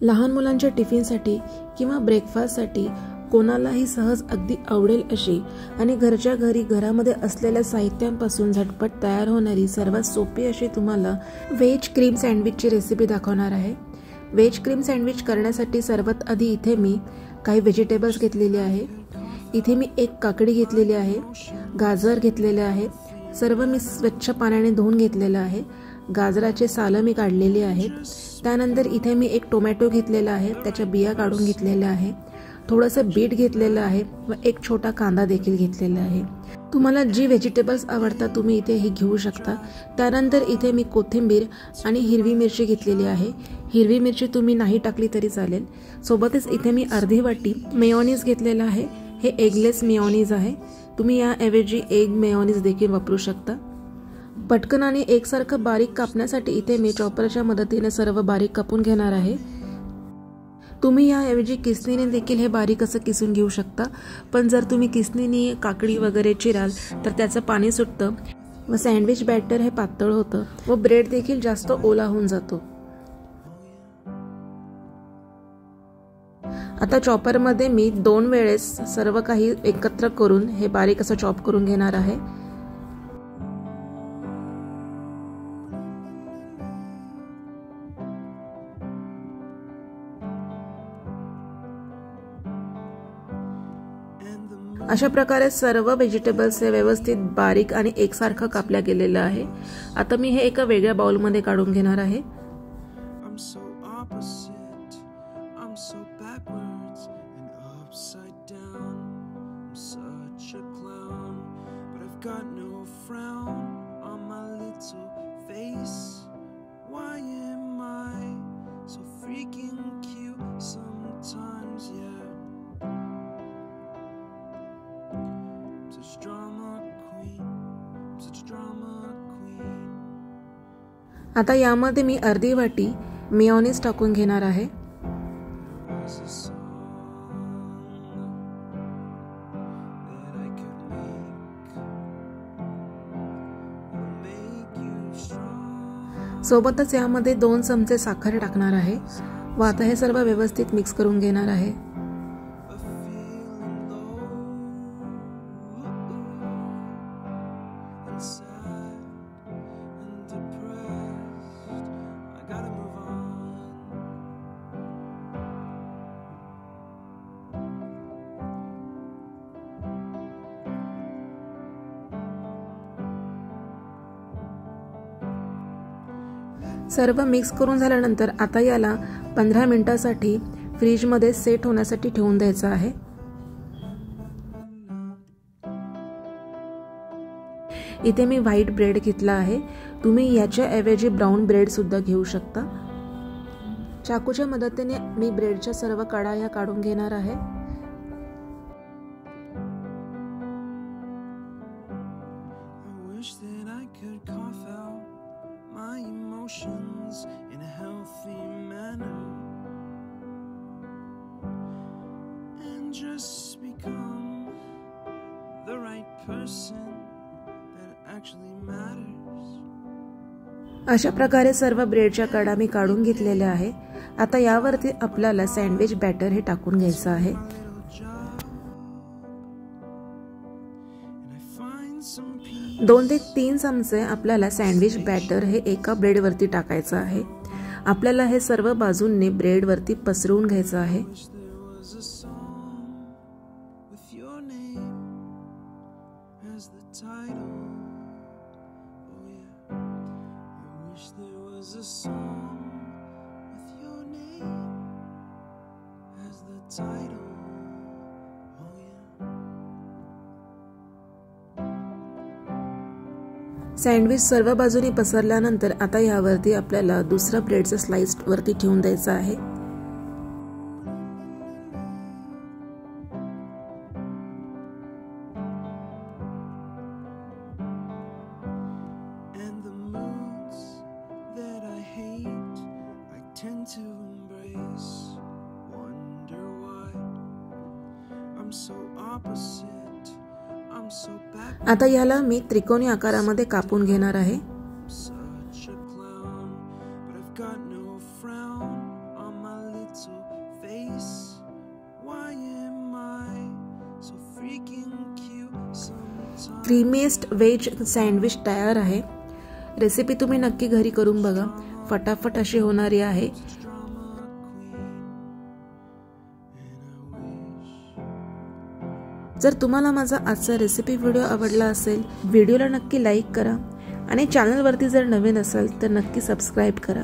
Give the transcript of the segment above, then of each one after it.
लहान मुलांच्या टिफिनसाठी किंवा ब्रेकफास्टसाठी कोणालाही सहज अगदी आवडेल अशी आणि घरच्या घरी घरामध्ये असलेल्या साहित्यांपासून झटपट तयार होणारी सर्वात सोपी अशी तुम्हाला व्हेज क्रीम सँडविचची रेसिपी दाखवणार आहे। व्हेज क्रीम सँडविच करण्यासाठी सर्वात आधी इथे मी काही व्हेजिटेबल्स घेतलेले आहे। इथे मी एक काकडी घेतलेली आहे, गाजर घेतलेले आहे, सर्व मी स्वच्छ पाण्याने धुवून घेतलेलं आहे। गाजराचे सालं मी काढलेली आहेत। त्यानंतर इथे मी एक टोमॅटो घेतलेला आहे, त्याच्या बिया काढून घेतलेल्या आहे। थोडंसं बीट घेतलेलं आहे व एक छोटा कांदा देखील घेतलेला आहे। तुम्हाला जी व्हेजिटेबल्स आवडतात तुम्ही इथे हे घेऊ शकता। त्यानंतर इथे मी कोथिंबीर आणि हिरवी मिरची घेतलेली आहे। हिरवी मिरची तुम्ही नाही टाकली तरी चालेल। सोबतच इथे मी अर्धी वाटी मेयोनीज घेतलेला आहे। हे एगलेस मेयोनीज आहे, तुम्ही याऐवजी एग मेयोनीज देखील वापरू शकता। पटकन आणि एकसारखं बारीक कापण्यासाठी इथे मी चॉपरच्या मदतीने सर्व बारीक कापून घेणार आहे। तुम्ही याऐवजी किसणीने देखील हे बारीक असं किसून घेऊ शकता, पण जर तुम्ही किसणीने काकडी वगैरे चिराल तर त्याचं पाणी सुटतं व सँडविच बॅटर हे पातळ होतं व ब्रेड देखील जास्त ओला होऊन जातो। आता चॉपरमध्ये मी 2 वेळेस सर्व काही एकत्र करून हे बारीक असं चॉप करून घेणार आहे। अशा प्रकारे सर्व व्हेजिटेबल्स हे व्यवस्थित बारीक आणि एकसारखं कापल्या गेलेलं आहे। आता मी हे एका वेगळ्या बाउलमध्ये काढून घेणार आहे। आता यामध्ये मी अर्धी वाटी मेयोनीज टाकून घेणार आहे। सोबतच यामध्ये 2 चमचे साखर टाकणार आहे व आता हे सर्व व्यवस्थित मिक्स करून घेणार आहे। सर्व मिक्स करून झाल्यानंतर आता याला 15 मिनिटांसाठी फ्रीजमध्ये सेट होण्यासाठी ठेवून द्यायचं आहे। इथे मी व्हाईट ब्रेड घेतला आहे, तुम्ही याच्या ऐवजी ब्राउन ब्रेड सुद्धा घेऊ शकता। चाकूच्या मदतीने मी ब्रेडच्या सर्व कडा या काढून घेणार आहे। in a healthy manner and just become the right person that actually matters. अशा प्रकारे सर्व ब्रेडच्या कडा मी काढून घेतलेल्या आहे। आता यावरती आपल्याला सँडविच बॅटर हे टाकून घ्यायचं आहे। 2 ते 3 चमचे आपल्याला सँडविच बॅटर हे एका ब्रेड वरती टाकायचं आहे। आपल्याला हे सर्व बाजूंनी ब्रेड वरती पसरवून घ्यायचं आहे। सँडविच सर्व बाजूनी पसरल्यानंतर आता यावरती आपल्याला दुसरा ब्रेडचा स्लाइस वरती ठेवून द्यायचा आहे। आता याला मी त्रिकोणी आकारामध्ये कापून घेणार आहे। face. Why am I so freaking cute sometimes? Creamiest veg sandwich तयार आहे. रेसिपी तुम्ही नक्की घरी करून बघा. फटाफट अशी होणारी आहे. जर तुम्हाला माझा आजचा रेसिपी व्हिडिओ आवडला असेल, व्हिडिओला नक्की लाईक करा आणि चॅनलवरती जर नवीन असाल तर नक्की सबस्क्राईब करा.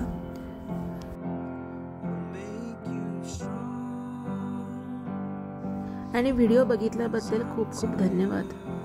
आणि व्हिडिओ बघितल्याबद्दल खूप खूप धन्यवाद.